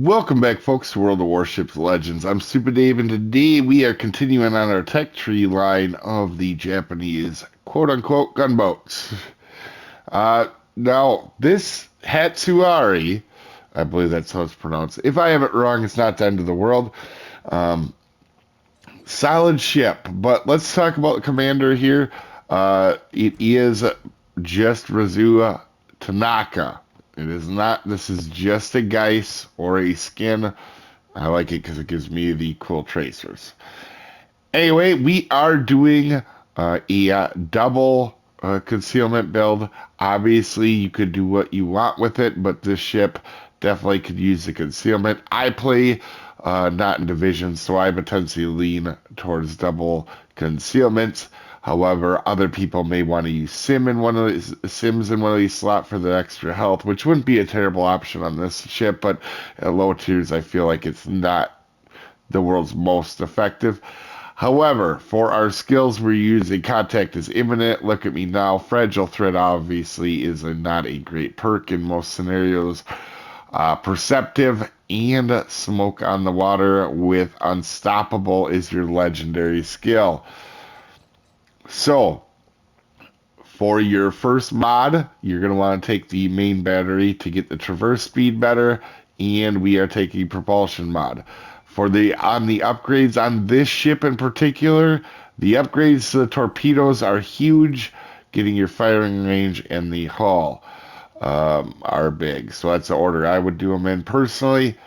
Welcome back, folks, to World of Warships Legends. I'm Soopa-Dave, and today we are continuing on our tech tree line of the Japanese quote-unquote gunboats. Now, this Hatsuharu, I believe that's how it's pronounced. If I have it wrong, it's not the end of the world. Solid ship, but let's talk about the commander here. It is just Razua Tanaka. It is not, this is just a Geist or a skin. I like it because it gives me the cool tracers. Anyway, we are doing a double concealment build. Obviously, you could do what you want with it, but this ship definitely could use the concealment. I play not in divisions, so I potentially lean towards double concealments. However, other people may want to use sims in one of these slots for the extra health, which wouldn't be a terrible option on this ship, but at low tiers, I feel like it's not the world's most effective. However, for our skills, we're using Contact is Imminent. Look at me now. Fragile Threat obviously is not a great perk in most scenarios. Perceptive and Smoke on the Water with Unstoppable is your legendary skill. So, for your first mod, you're going to want to take the main battery to get the traverse speed better, and we are taking propulsion mod. On the upgrades on this ship in particular, the upgrades to the torpedoes are huge. Getting your firing range and the hull are big. So that's the order I would do them in personally.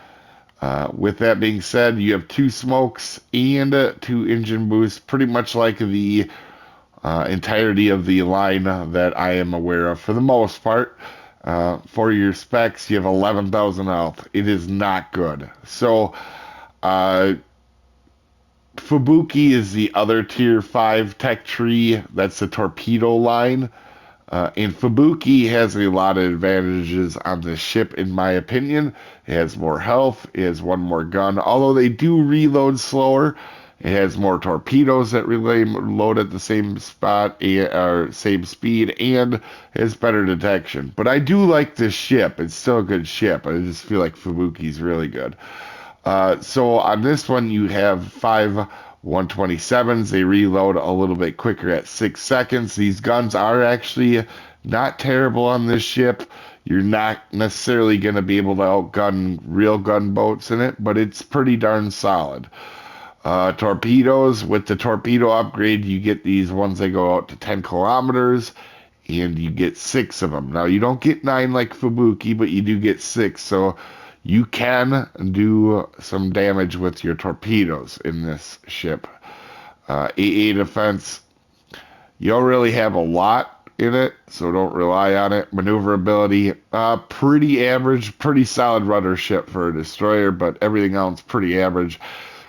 With that being said, you have 2 smokes and 2 engine boosts, pretty much like the entirety of the line that I am aware of for the most part. For your specs, you have 11,000 health. It is not good. So, Fubuki is the other tier 5 tech tree. That's the torpedo line. And Fubuki has a lot of advantages on this ship, in my opinion. It has more health. It has one more gun. Although they do reload slower, it has more torpedoes that reload at the same spot or same speed, and has better detection. But I do like this ship. It's still a good ship. I just feel like Fubuki's really good. So on this one, you have 5 127s. They reload a little bit quicker at 6 seconds. These guns are actually not terrible on this ship. You're not necessarily going to be able to outgun real gunboats in it, but it's pretty darn solid. Torpedoes, with the torpedo upgrade, you get these ones that go out to 10 kilometers, and you get 6 of them. Now, you don't get 9 like Fubuki, but you do get 6, so you can do some damage with your torpedoes in this ship. AA defense, you don't really have a lot in it, so don't rely on it. Maneuverability, pretty average, pretty solid rudder ship for a destroyer, but everything else pretty average.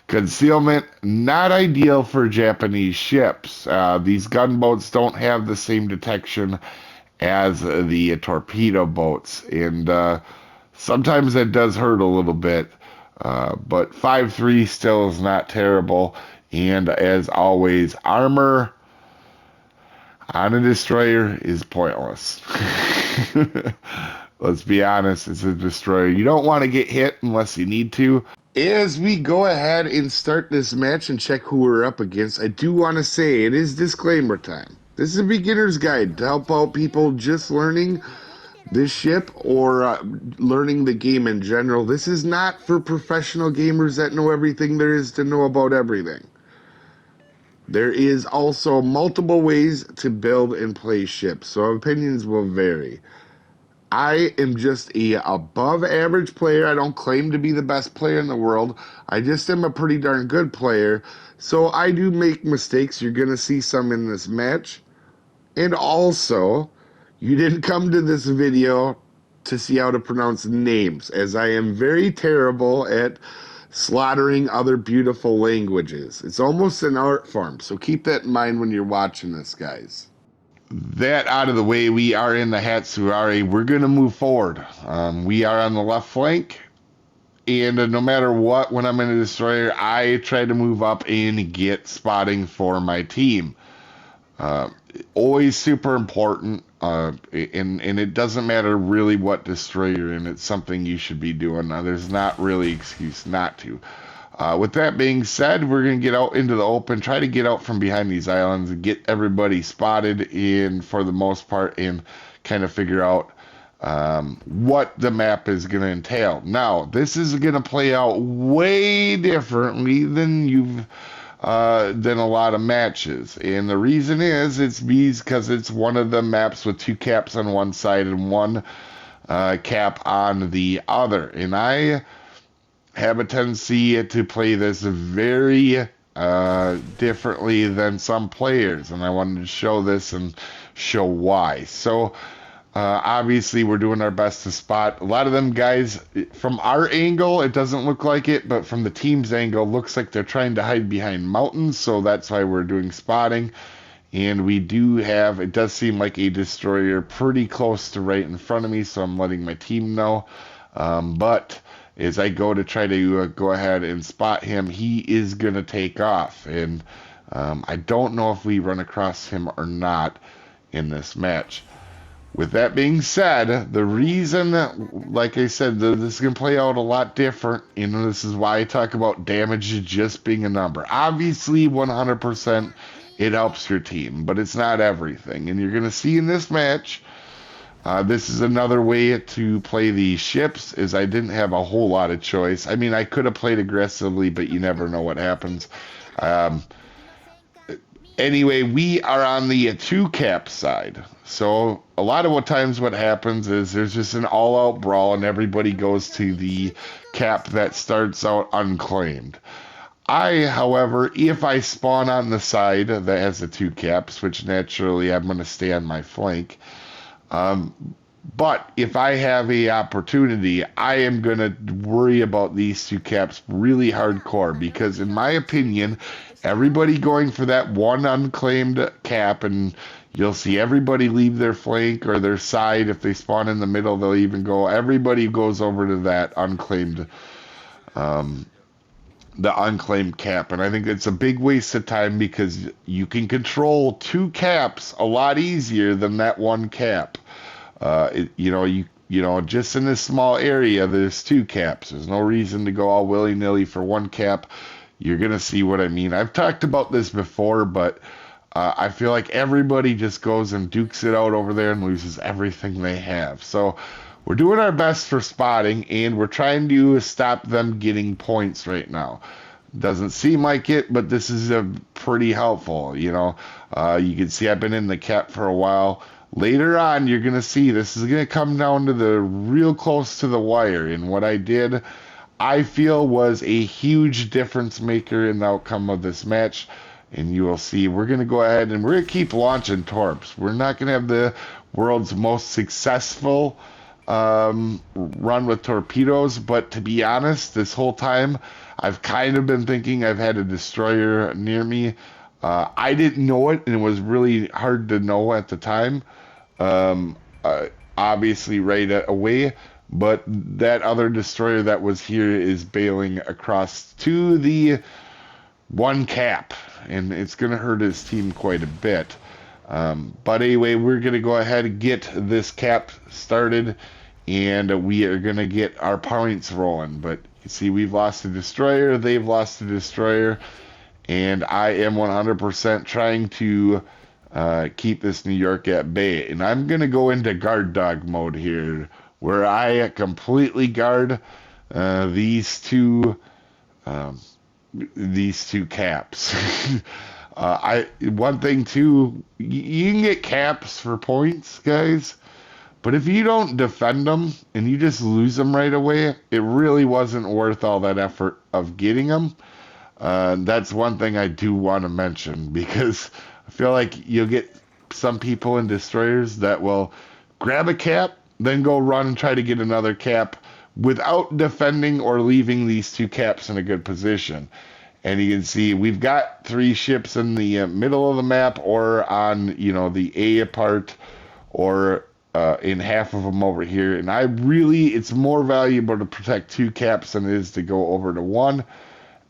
Concealment, not ideal for Japanese ships. These gunboats don't have the same detection as the torpedo boats, and sometimes that does hurt a little bit. But 5-3 still is not terrible. And as always, armor on a destroyer is pointless. Let's be honest, it's a destroyer. You don't want to get hit unless you need to. As we go ahead and start this match and check who we're up against, I do want to say it is disclaimer time. This is a beginner's guide to help out people just learning this ship or learning the game in general. This is not for professional gamers that know everything there is to know about everything. There is also multiple ways to build and play ships, so opinions will vary. I am just a above average player. I don't claim to be the best player in the world. I just am a pretty darn good player. So I do make mistakes. You're going to see some in this match. And also, you didn't come to this video to see how to pronounce names, as I am very terrible at slaughtering other beautiful languages. It's almost an art form, so keep that in mind when you're watching this, guys. That out of the way, we are in the Hatsuharu. We're going to move forward. We are on the left flank, and no matter what, when I'm in a destroyer, I try to move up and get spotting for my team. Always super important. And it doesn't matter really what destroyer you're in. It's something you should be doing. Now, there's not really excuse not to. With that being said, we're going to get out into the open, try to get out from behind these islands and get everybody spotted in for the most part and kind of figure out what the map is going to entail. Now, this is going to play out way differently than a lot of matches. And the reason is it's because it's one of the maps with two caps on one side and one cap on the other. And I have a tendency to play this very differently than some players. And I wanted to show this and show why. So obviously, we're doing our best to spot. A lot of them guys, from our angle, it doesn't look like it, but from the team's angle, looks like they're trying to hide behind mountains, so that's why we're doing spotting. And we do have, it does seem like a destroyer pretty close to right in front of me, so I'm letting my team know. But as I go to try to go ahead and spot him, he is going to take off. And I don't know if we run across him or not in this match. With that being said, the reason, like I said, this is going to play out a lot different, and this is why I talk about damage just being a number. Obviously, 100%, it helps your team, but it's not everything. And you're going to see in this match, this is another way to play the ships, is I didn't have a whole lot of choice. I mean, I could have played aggressively, but you never know what happens. Anyway, we are on the two cap side. So a lot of times what happens is there's just an all-out brawl and everybody goes to the cap that starts out unclaimed. However, if I spawn on the side that has the two caps, which naturally I'm going to stay on my flank, but if I have a opportunity, I am going to worry about these two caps really hardcore because in my opinion, everybody going for that one unclaimed cap, and you'll see everybody leave their flank or their side. If they spawn in the middle, they'll even go. Everybody goes over to that unclaimed, the unclaimed cap. And I think it's a big waste of time because you can control two caps a lot easier than that one cap. Just in this small area, there's two caps. There's no reason to go all willy-nilly for one cap. You're going to see what I mean. I've talked about this before, but I feel like everybody just goes and dukes it out over there and loses everything they have. So we're doing our best for spotting, and we're trying to stop them getting points right now. Doesn't seem like it, but this is pretty helpful. You can see I've been in the cap for a while. Later on, you're going to see this is going to come down to the real close to the wire. And what I did, I feel, was a huge difference maker in the outcome of this match. And you will see we're going to go ahead and we're going to keep launching torps. We're not going to have the world's most successful run with torpedoes. But to be honest, this whole time, I've kind of been thinking I've had a destroyer near me. I didn't know it, and it was really hard to know at the time. Obviously right away, but that other destroyer that was here is bailing across to the one cap, and it's going to hurt his team quite a bit. But anyway, we're going to go ahead and get this cap started, and we are going to get our points rolling. But you see, we've lost a destroyer, they've lost a destroyer, and I am 100% trying to keep this New York at bay. And I'm going to go into guard dog mode here, where I completely guard these two caps. One thing too, you can get caps for points, guys, but if you don't defend them and you just lose them right away, it really wasn't worth all that effort of getting them. That's one thing I do want to mention, because I feel like you'll get some people in destroyers that will grab a cap, then go run and try to get another cap without defending or leaving these two caps in a good position. And you can see we've got three ships in the middle of the map, or on the A part, or in half of them over here. And it's more valuable to protect two caps than it is to go over to one.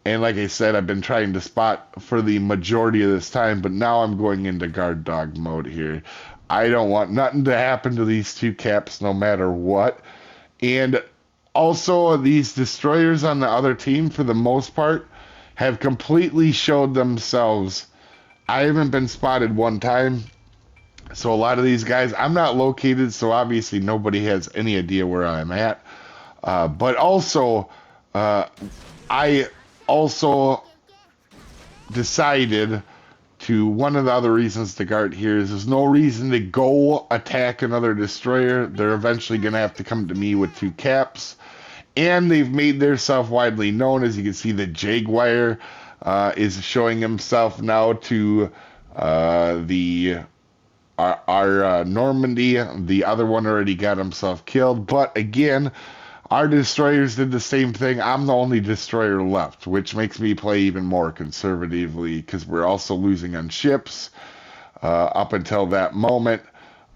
And like I said, I've been trying to spot for the majority of this time, but now I'm going into guard dog mode here. I don't want nothing to happen to these two caps no matter what. And also, these destroyers on the other team, for the most part, have completely showed themselves. I haven't been spotted one time. So a lot of these guys, I'm not located, so obviously nobody has any idea where I'm at. But also, I also decided to, one of the other reasons to guard here is there's no reason to go attack another destroyer. They're eventually going to have to come to me with two caps. And they've made themselves widely known. As you can see, the Jaguar is showing himself now to our Normandy. The other one already got himself killed. But again, our destroyers did the same thing. I'm the only destroyer left, which makes me play even more conservatively because we're also losing on ships up until that moment.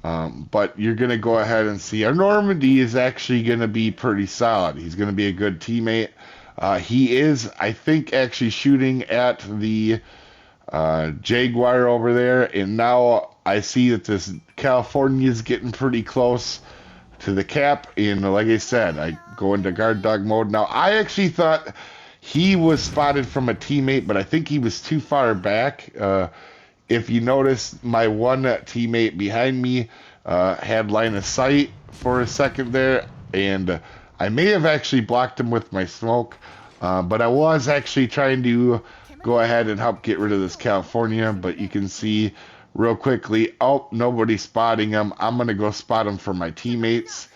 But you're going to go ahead and see our Normandy is actually going to be pretty solid. He's going to be a good teammate. He is, I think, actually shooting at the Jaguar over there. And now I see that this California is getting pretty close to the cap. And like I said, I go into guard dog mode. Now, I actually thought he was spotted from a teammate, but I think he was too far back. If you notice, my one teammate behind me had line of sight for a second there, and I may have actually blocked him with my smoke, but I was actually trying to go ahead and help get rid of this California, but you can see real quickly, oh, nobody's spotting him. I'm going to go spot him for my teammates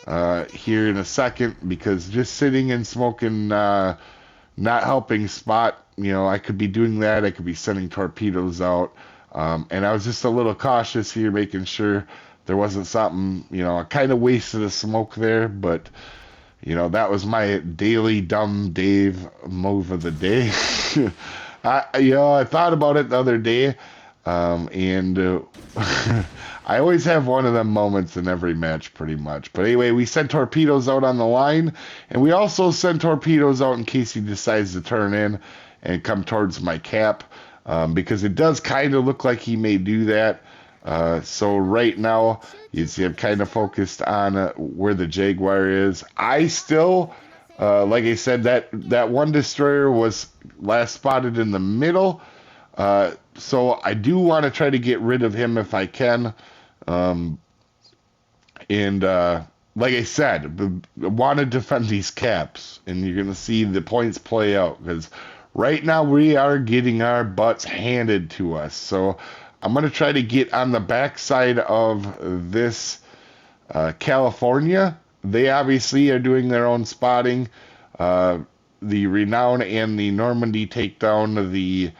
here in a second, because just sitting and smoking, not helping spot, you know, I could be doing that. I could be sending torpedoes out. And I was just a little cautious here, making sure there wasn't something, you know, I kind of wasted a smoke there, but, you know, that was my daily dumb Dave move of the day. I thought about it the other day, and I always have one of them moments in every match pretty much. But anyway, we sent torpedoes out on the line, and we also send torpedoes out in case he decides to turn in and come towards my cap, because it does kind of look like he may do that. So right now, you see I'm kind of focused on where the Jaguar is. I still, like I said, that one destroyer was last spotted in the middle. So I do want to try to get rid of him if I can. Like I said, I want to defend these caps, and you're going to see the points play out, because right now we are getting our butts handed to us. So I'm going to try to get on the backside of this California. They obviously are doing their own spotting. The Renown and the Normandy take down the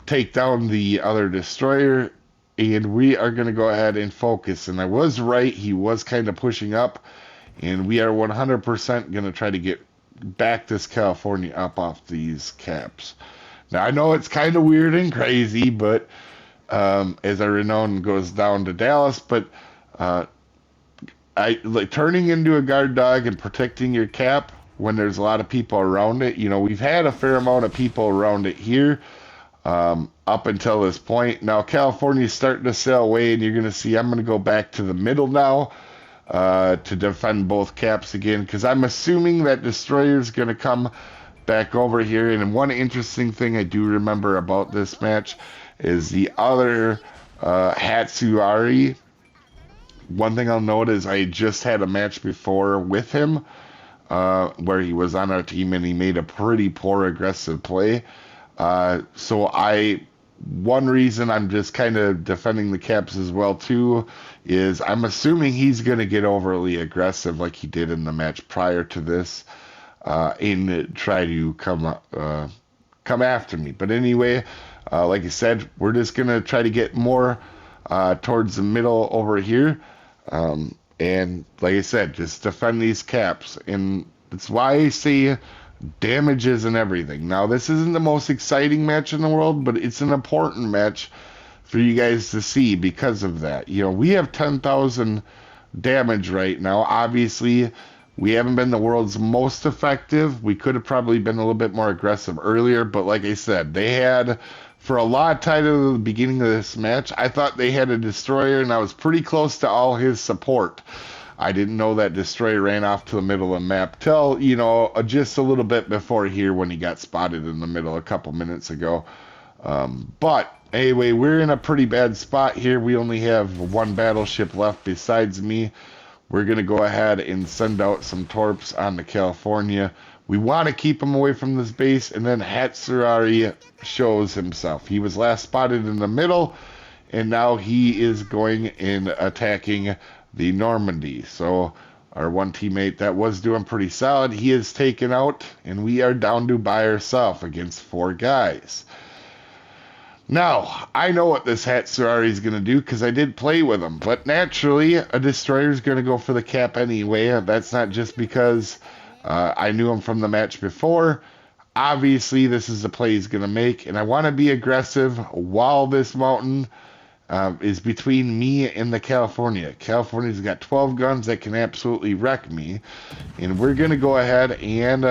other destroyer, and we are going to go ahead and focus. And I was right. He was kind of pushing up, and we are 100% going to try to get back this California up off these caps. Now, I know it's kind of weird and crazy, but as our Renown goes down to Dallas, but I like turning into a guard dog and protecting your cap when there's a lot of people around it. You know, we've had a fair amount of people around it here up until this point. Now, California's starting to sail away, and you're going to see I'm going to go back to the middle now to defend both caps again, because I'm assuming that destroyer's going to come back over here. And one interesting thing I do remember about this match is the other Hatsuharu. One thing I'll note is I just had a match before with him where he was on our team and he made a pretty poor aggressive play. So one reason I'm just kind of defending the caps as well too is I'm assuming he's going to get overly aggressive like he did in the match prior to this and try to come after me. But anyway, like I said, we're just going to try to get more towards the middle over here. And like I said, just defend these caps. And that's why I say damages and everything. Now, this isn't the most exciting match in the world, but it's an important match for you guys to see because of that. You know, we have 10,000 damage right now. Obviously, we haven't been the world's most effective. We could have probably been a little bit more aggressive earlier, but like I said, they had for a lot tied to the beginning of this match, I thought they had a destroyer, and I was pretty close to all his support. I didn't know that destroyer ran off to the middle of the map till, you know, just a little bit before here when he got spotted in the middle a couple minutes ago. But anyway, we're in a pretty bad spot here. We only have one battleship left besides me. We're going to go ahead and send out some torps on the California. We want to keep him away from this base, and then Hatsuharu shows himself. He was last spotted in the middle, and now he is going and attacking the Normandy. So our one teammate that was doing pretty solid, he is taken out, and we are down to by ourselves against 4 guys. Now, I know what this Hatsuharu is going to do because I did play with him, but naturally, a destroyer is going to go for the cap anyway. That's not just because I knew him from the match before. Obviously, this is the play he's going to make, and I want to be aggressive while this mountain is between me and the California. California's got 12 guns that can absolutely wreck me, and we're going to go ahead and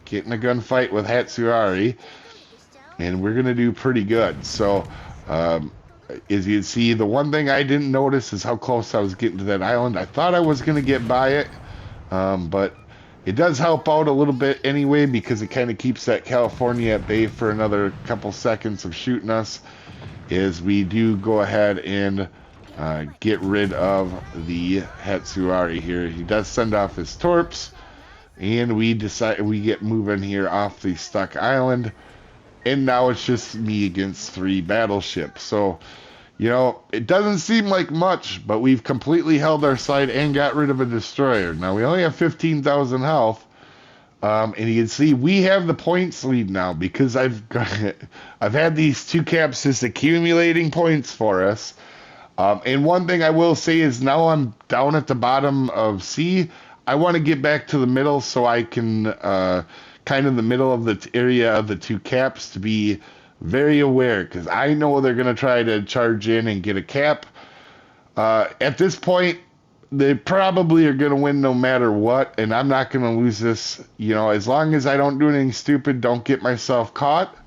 get in a gunfight with Hatsuharu, and we're going to do pretty good. So, as you can see, the one thing I didn't notice is how close I was getting to that island. I thought I was going to get by it, but it does help out a little bit anyway because it kind of keeps that California at bay for another couple seconds of shooting us. Is we do go ahead and get rid of the Hatsuharu here. He does send off his torps, and we get moving here off the stuck island, and now it's just me against 3 battleships. So, you know, it doesn't seem like much, but we've completely held our side and got rid of a destroyer. Now we only have 15,000 health. And you can see we have the points lead now because I've had these 2 caps just accumulating points for us. And one thing I will say is now I'm down at the bottom of C. I want to get back to the middle so I can kind of the middle of the area of the 2 caps to be very aware because I know they're going to try to charge in and get a cap. At this point, they probably are going to win no matter what, and I'm not going to lose this. You know, as long as I don't do anything stupid, don't get myself caught.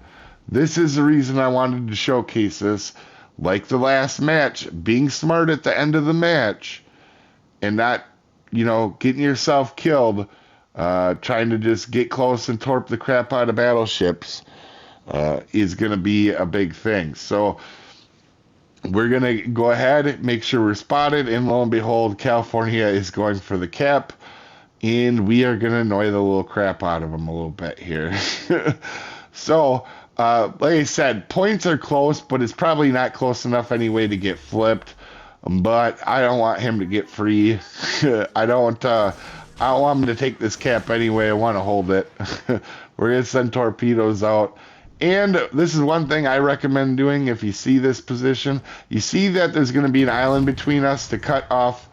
This is the reason I wanted to showcase this. Like the last match, being smart at the end of the match and not, you know, getting yourself killed, trying to just get close and torp the crap out of battleships is going to be a big thing. So we're going to go ahead, make sure we're spotted, and lo and behold, California is going for the cap, and we are going to annoy the little crap out of them a little bit here. So, like I said, points are close, but it's probably not close enough anyway to get flipped, but I don't want him to get free. I don't want him to take this cap anyway. I want to hold it. We're going to send torpedoes out. And this is one thing I recommend doing if you see this position. You see that there's going to be an island between us to cut off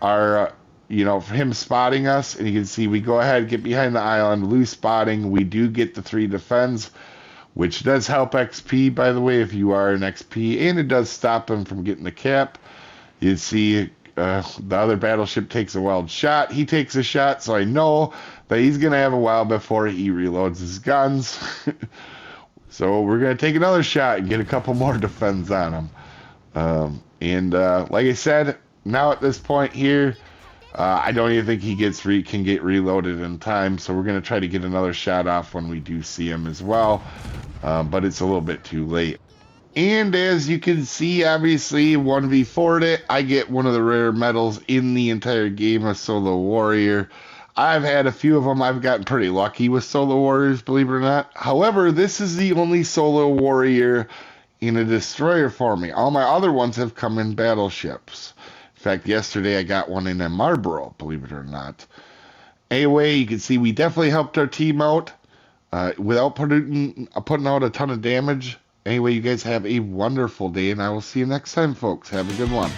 our, you know, for him spotting us. And you can see we go ahead, get behind the island, lose spotting. We do get the 3 defense, which does help XP, by the way, if you are an XP. And it does stop him from getting the cap. You see the other battleship takes a wild shot. He takes a shot, so I know that he's going to have a while before he reloads his guns. So we're going to take another shot and get a couple more defense on him. Like I said, now at this point here, I don't even think he can get reloaded in time. So we're going to try to get another shot off when we do see him as well. But it's a little bit too late. And as you can see, obviously, 1v4'd it. I get one of the rare medals in the entire game, a Solo Warrior. I've had a few of them. I've gotten pretty lucky with Solo Warriors, believe it or not. However, this is the only Solo Warrior in a destroyer for me. All my other ones have come in battleships. In fact, yesterday I got one in a Marlboro, believe it or not. Anyway, you can see we definitely helped our team out without putting out a ton of damage. Anyway, you guys have a wonderful day, and I will see you next time, folks. Have a good one.